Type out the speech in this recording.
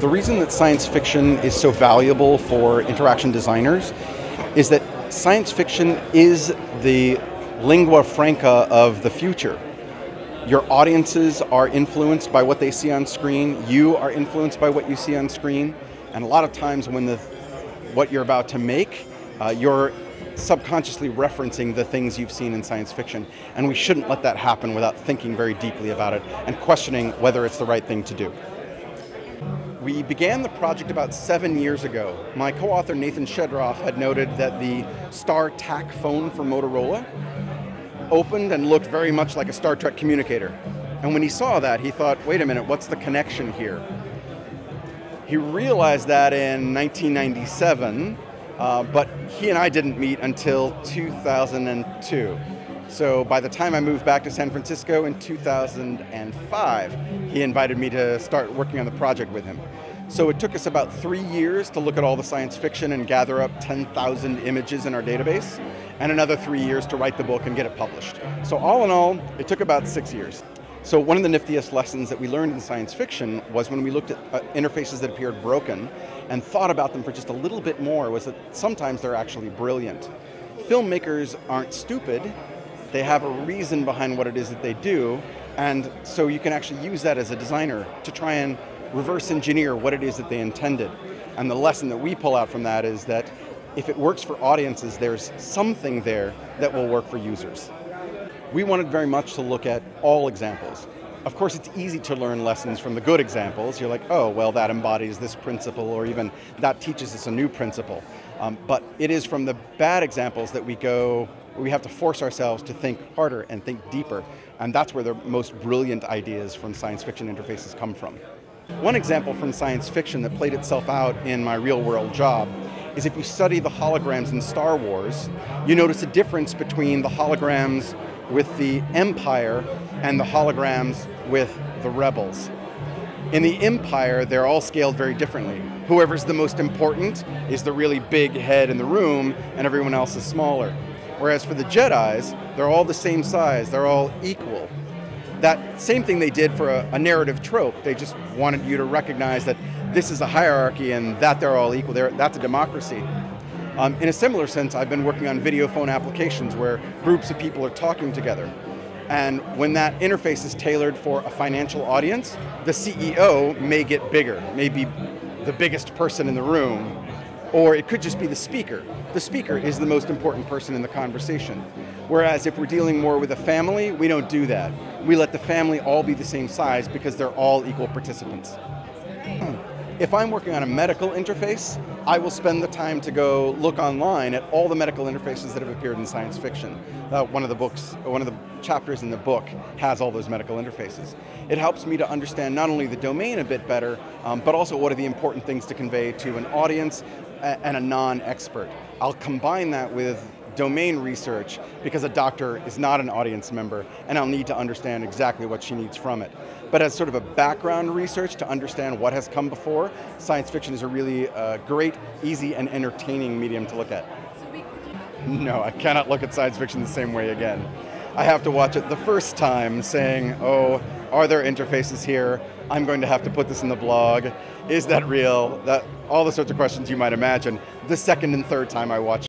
The reason that science fiction is so valuable for interaction designers is that science fiction is the lingua franca of the future. Your audiences are influenced by what they see on screen. You are influenced by what you see on screen. And a lot of times when what you're about to make, you're subconsciously referencing the things you've seen in science fiction. And we shouldn't let that happen without thinking very deeply about it and questioning whether it's the right thing to do. We began the project about 7 years ago. My co-author Nathan Shedroff had noted that the StarTAC phone from Motorola opened and looked very much like a Star Trek communicator. And when he saw that, he thought, wait a minute, what's the connection here? He realized that in 1997, but he and I didn't meet until 2002. So by the time I moved back to San Francisco in 2005, he invited me to start working on the project with him. So it took us about 3 years to look at all the science fiction and gather up 10,000 images in our database, and another 3 years to write the book and get it published. So all in all, it took about 6 years. So one of the niftiest lessons that we learned in science fiction was when we looked at interfaces that appeared broken and thought about them for just a little bit more, was that sometimes they're actually brilliant. Filmmakers aren't stupid. They have a reason behind what it is that they do, and so you can actually use that as a designer to try and reverse engineer what it is that they intended. And the lesson that we pull out from that is that if it works for audiences, there's something there that will work for users. We wanted very much to look at all examples. Of course, it's easy to learn lessons from the good examples. You're like, oh, well, that embodies this principle, or even that teaches us a new principle. But it is from the bad examples that we have to force ourselves to think harder and think deeper. And that's where the most brilliant ideas from science fiction interfaces come from. One example from science fiction that played itself out in my real world job is if you study the holograms in Star Wars, you notice a difference between the holograms with the Empire and the holograms with the Rebels. In the Empire, they're all scaled very differently. Whoever's the most important is the really big head in the room, and everyone else is smaller. Whereas for the Jedis, they're all the same size, they're all equal. That same thing they did for a narrative trope. They just wanted you to recognize that this is a hierarchy and that they're all equal. That's a democracy. In a similar sense, I've been working on video phone applications where groups of people are talking together. And when that interface is tailored for a financial audience, the CEO may get bigger, maybe the biggest person in the room, or it could just be the speaker. The speaker is the most important person in the conversation. Whereas if we're dealing more with a family, we don't do that. We let the family all be the same size because they're all equal participants. If I'm working on a medical interface, I will spend the time to go look online at all the medical interfaces that have appeared in science fiction. One of the chapters in the book has all those medical interfaces. It helps me to understand not only the domain a bit better, but also what are the important things to convey to an audience and a non-expert. I'll combine that with domain research because a doctor is not an audience member, and I'll need to understand exactly what she needs from it. But as sort of a background research to understand what has come before, science fiction is a really great, easy, and entertaining medium to look at. No, I cannot look at science fiction the same way again. I have to watch it the first time saying, oh, are there interfaces here? I'm going to have to put this in the blog. Is that real? All the sorts of questions you might imagine. The second and third time I watch